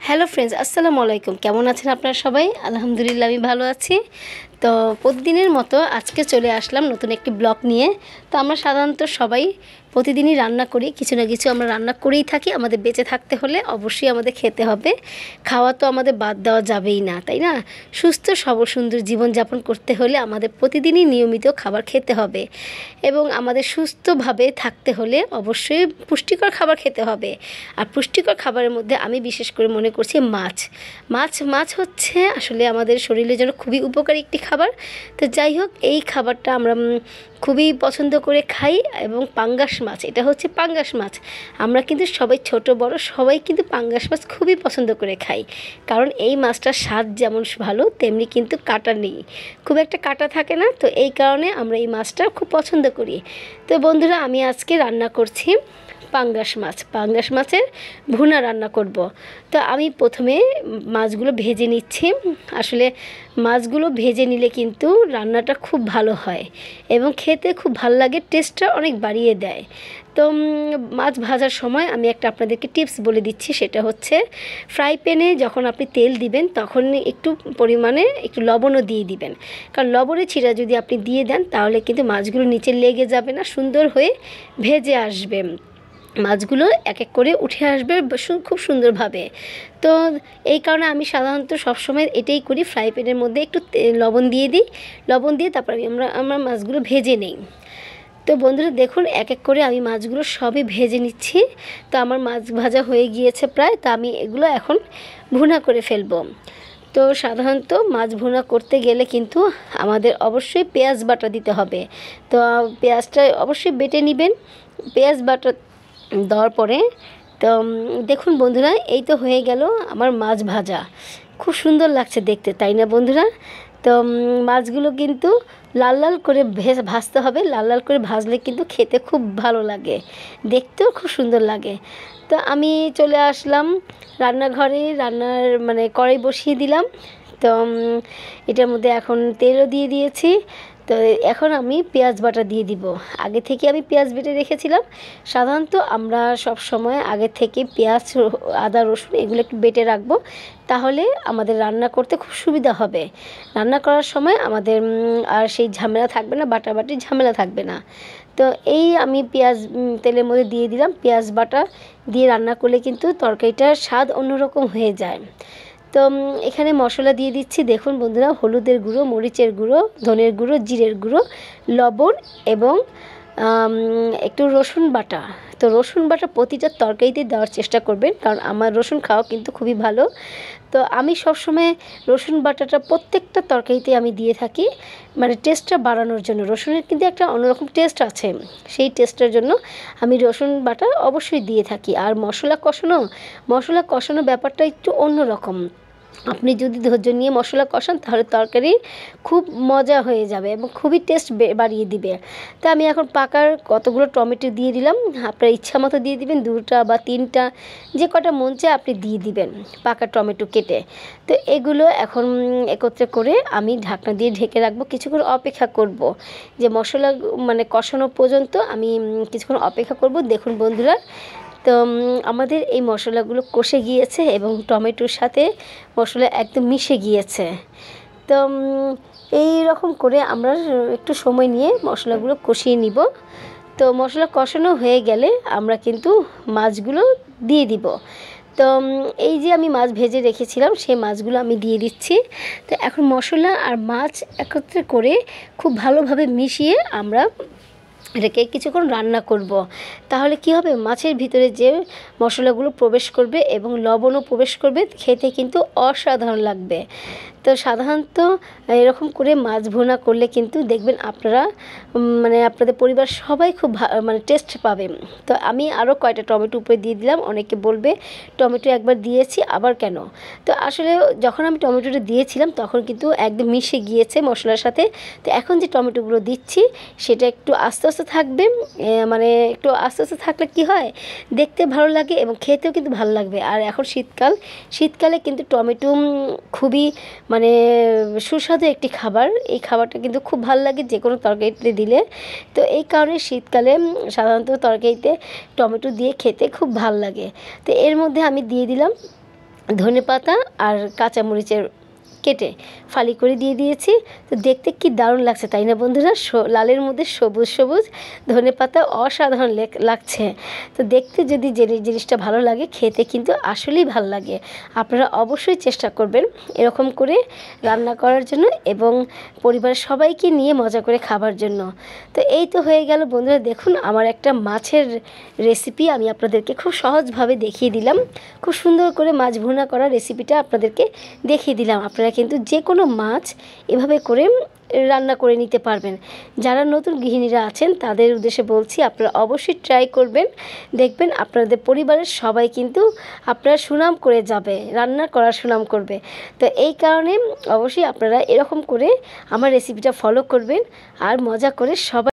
Hello friends, আসসালামু আলাইকুম। কেমন আছেন আপনারা সবাই? আলহামদুলিল্লাহ আমি ভালো আছি। তো প্রতিদিনের মতো আজকে চলে আসলাম নতুন একটি ব্লগ নিয়ে। তো আমরা সাধারণত সবাই প্রতিদিনই রান্না করি, কিছু না কিছু আমরা রান্না করেই থাকি। আমাদের বেঁচে থাকতে হলে অবশ্যই আমাদের খেতে হবে, খাওয়া তো আমাদের বাদ দেওয়া যাবেই না, তাই না? সুস্থ সবল সুন্দর জীবনযাপন করতে হলে আমাদের প্রতিদিনই নিয়মিত খাবার খেতে হবে এবং আমাদের সুস্থভাবে থাকতে হলে অবশ্যই পুষ্টিকর খাবার খেতে হবে। আর পুষ্টিকর খাবারের মধ্যে আমি বিশেষ করে মনে করছি মাছ। মাছ হচ্ছে আসলে আমাদের শরীরের জন্য খুবই উপকারী একটি খাবার। তো যাই হোক, এই খাবারটা আমরা খুবই পছন্দ করে খাই। এবং পাঙ্গাস মাছ, এটা হচ্ছে পাঙ্গাস মাছ। আমরা কিন্তু সবাই ছোট বড় সবাই কিন্তু পাঙ্গাস মাছ খুবই পছন্দ করে খাই, কারণ এই মাছটার স্বাদ যেমন ভালো তেমনি কিন্তু কাঁটা নেই, খুব একটা কাঁটা থাকে না। তো এই কারণে আমরা এই মাছটা খুব পছন্দ করি। তো বন্ধুরা, আমি আজকে রান্না করছি পাঙ্গাস মাছের ভুনা রান্না করব। তো আমি প্রথমে মাছগুলো ভেজে নিচ্ছি। আসলে মাছগুলো ভেজে নিলে কিন্তু রান্নাটা খুব ভালো হয় এবং খেতে খুব ভালো লাগে, টেস্টটা অনেক বাড়িয়ে দেয়। তো মাছ ভাজার সময় আমি একটা আপনাদেরকে টিপস বলে দিচ্ছি, সেটা হচ্ছে ফ্রাই প্যানে যখন আপনি তেল দিবেন তখন একটু পরিমাণে একটু লবণও দিয়ে দিবেন, কারণ লবণের ছিটা যদি আপনি দিয়ে দেন তাহলে কিন্তু মাছগুলো নিচে লেগে যাবে না, সুন্দর হয়ে ভেজে আসবে, মাছগুলো এক এক করে উঠে আসবে খুব সুন্দরভাবে। তো এই কারণে আমি সাধারণত সবসময় এটাই করি, ফ্রাই প্যানের মধ্যে একটু লবণ দিয়ে দিই, লবণ দিয়ে তারপর আমরা মাছগুলো ভেজে নিই। তো বন্ধুরা দেখুন, এক এক করে আমি মাছগুলো সবই ভেজে নিচ্ছি। তো আমার মাছ ভাজা হয়ে গিয়েছে প্রায়, তো আমি এগুলো এখন ভুনা করে ফেলবো। তো সাধারণত মাছ ভুনা করতে গেলে কিন্তু আমাদের অবশ্যই পেঁয়াজ বাটা দিতে হবে। তো পেঁয়াজটা অবশ্যই বেটে নেবেন। পেঁয়াজ বাটা দেওয়ার পরে তো দেখুন বন্ধুরা, এই তো হয়ে গেল আমার মাছ ভাজা। খুব সুন্দর লাগছে দেখতে, তাই না বন্ধুরা? তো মাছগুলো কিন্তু লাল লাল করে ভাজতে হবে, লাল লাল করে ভাজলে কিন্তু খেতে খুব ভালো লাগে, দেখতেও খুব সুন্দর লাগে। তো আমি চলে আসলাম রান্নাঘরে, কড়াই বসিয়ে দিলাম। তো এটার মধ্যে এখন তেলও দিয়ে দিয়েছি। তো এখন আমি পেঁয়াজ বাটা দিয়ে দিব। আগে থেকে আমি পেঁয়াজ বেটে রেখেছিলাম। সাধারণত আমরা সব সময় আগে থেকে পেঁয়াজ, আদা, রসুন এগুলো একটু বেটে রাখবো, তাহলে আমাদের রান্না করতে খুব সুবিধা হবে। রান্না করার সময় আমাদের আর সেই ঝামেলা থাকবে না, বাটাবাটির ঝামেলা থাকবে না। তো এই আমি পেঁয়াজ তেলের মধ্যে দিয়ে দিলাম। পেঁয়াজ বাটা দিয়ে রান্না করলে কিন্তু তরকারিটার স্বাদ অন্যরকম হয়ে যায়। তো এখানে মশলা দিয়ে দিচ্ছি, দেখুন বন্ধুরা, হলুদের গুঁড়ো, মরিচের গুঁড়ো, ধনের গুঁড়ো, জিরের গুঁড়ো, লবণ এবং একটু রসুন বাটা। তো রসুন বাটা প্রতিটা তরকারিতে দেওয়ার চেষ্টা করবেন, কারণ আমার রসুন খাওয়া কিন্তু খুবই ভালো। তো আমি সবসময় রসুন বাটাটা প্রত্যেকটা তরকারিতে আমি দিয়ে থাকি, মানে টেস্টটা বাড়ানোর জন্য। রসুনের কিন্তু একটা অন্যরকম টেস্ট আছে, সেই টেস্টের জন্য আমি রসুন বাটা অবশ্যই দিয়ে থাকি। আর মশলা কষানো ব্যাপারটা একটু অন্যরকম। আপনি যদি ধৈর্য নিয়ে মশলা কষান তাহলে তরকারি খুব মজা হয়ে যাবে এবং খুবই টেস্ট বাড়িয়ে দিবে। তো আমি এখন পাকার কতগুলো টমেটো দিয়ে দিলাম, আপনার ইচ্ছা মতো দিয়ে দিবেন, 2টা বা 3টা, যে কটা মন চায় আপনি দিয়ে দিবেন পাকা টমেটো কেটে। তো এগুলো এখন একত্রে করে আমি ঢাকনা দিয়ে ঢেকে রাখবো, কিছুক্ষণ অপেক্ষা করব, যে মশলা কষানো পর্যন্ত আমি কিছুক্ষণ অপেক্ষা করব। দেখুন বন্ধুরা, তো আমাদের এই মশলাগুলো কষে গিয়েছে এবং টমেটোর সাথে মশলা একদম মিশে গিয়েছে। তো এই রকম করে আমরা একটু সময় নিয়ে মশলাগুলো কষিয়ে নিব। তো মশলা কষানো হয়ে গেলে আমরা কিন্তু মাছগুলো দিয়ে দিব। তো এই যে আমি মাছ ভেজে রেখেছিলাম সেই মাছগুলো আমি দিয়ে দিচ্ছি। তো এখন মশলা আর মাছ একত্রে করে খুব ভালোভাবে মিশিয়ে আমরা এটাকে কিছুক্ষণ রান্না করব। তাহলে কি হবে, মাছের ভিতরে যে মশলাগুলো প্রবেশ করবে এবং লবণও প্রবেশ করবে, খেতে কিন্তু অসাধারণ লাগবে। তো সাধারণত এরকম করে মাছ ভুনা করলে কিন্তু দেখবেন আপনারা আপনাদের পরিবার সবাই খুব টেস্ট পাবে। তো আমি আরও কয়টা টমেটো উপরে দিয়ে দিলাম। অনেকে বলবে টমেটো একবার দিয়েছি আবার কেন। তো আসলে যখন আমি টমেটোটা দিয়েছিলাম তখন কিন্তু একদম মিশে গিয়েছে মশলার সাথে। তো এখন যে টমেটোগুলো দিচ্ছি সেটা একটু আস্তে আস্তে থাকবে, একটু আস্তে আস্তে থাকলে কি হয়, দেখতে ভালো লাগে এবং খেতেও কিন্তু ভালো লাগবে। আর এখন শীতকালে কিন্তু টমেটো খুবই সুস্বাদু একটি খাবার। এই খাবারটা কিন্তু খুব ভালো লাগে যে কোনো তরকারিতে দিলে। তো এই কারণে শীতকালে সাধারণত তরকারিতে টমেটো দিয়ে খেতে খুব ভালো লাগে। তো এর মধ্যে আমি দিয়ে দিলাম ধনেপাতা আর কাঁচামরিচের কেটে ফালি করে দিয়ে দিয়েছি। তো দেখতে কি দারুণ লাগছে তাই না বন্ধুরা, লালের মধ্যে সবুজ সবুজ ধনেপাতা অসাধারণ লাগছে। তো দেখতে যদি যে জিনিসটা ভালো লাগে, খেতে কিন্তু আসলেই ভালো লাগে। আপনারা অবশ্যই চেষ্টা করবেন এরকম করে রান্না করার জন্য এবং পরিবারের সবাইকে নিয়ে মজা করে খাবার জন্য। তো এই তো হয়ে গেল বন্ধুরা, দেখুন আমার একটা মাছের রেসিপি আমি আপনাদেরকে খুব সহজভাবে দেখিয়ে দিলাম। খুব সুন্দর করে মাছ ভুনা করার রেসিপিটা আপনাদেরকে দেখিয়ে দিলাম। আপনারা কিন্তু যে কোনো মাছ এভাবে করে রান্না করে নিতে পারবেন। যারা নতুন গৃহিণীরা আছেন তাদের উদ্দেশ্যে বলছি, আপনারা অবশ্যই ট্রাই করবেন, দেখবেন আপনাদের পরিবারের সবাই কিন্তু আপনারা সুনাম করে যাবে, রান্না করার সুনাম করবে। তো এই কারণে অবশ্যই আপনারা এরকম করে আমার রেসিপিটা ফলো করবেন আর মজা করে সবাই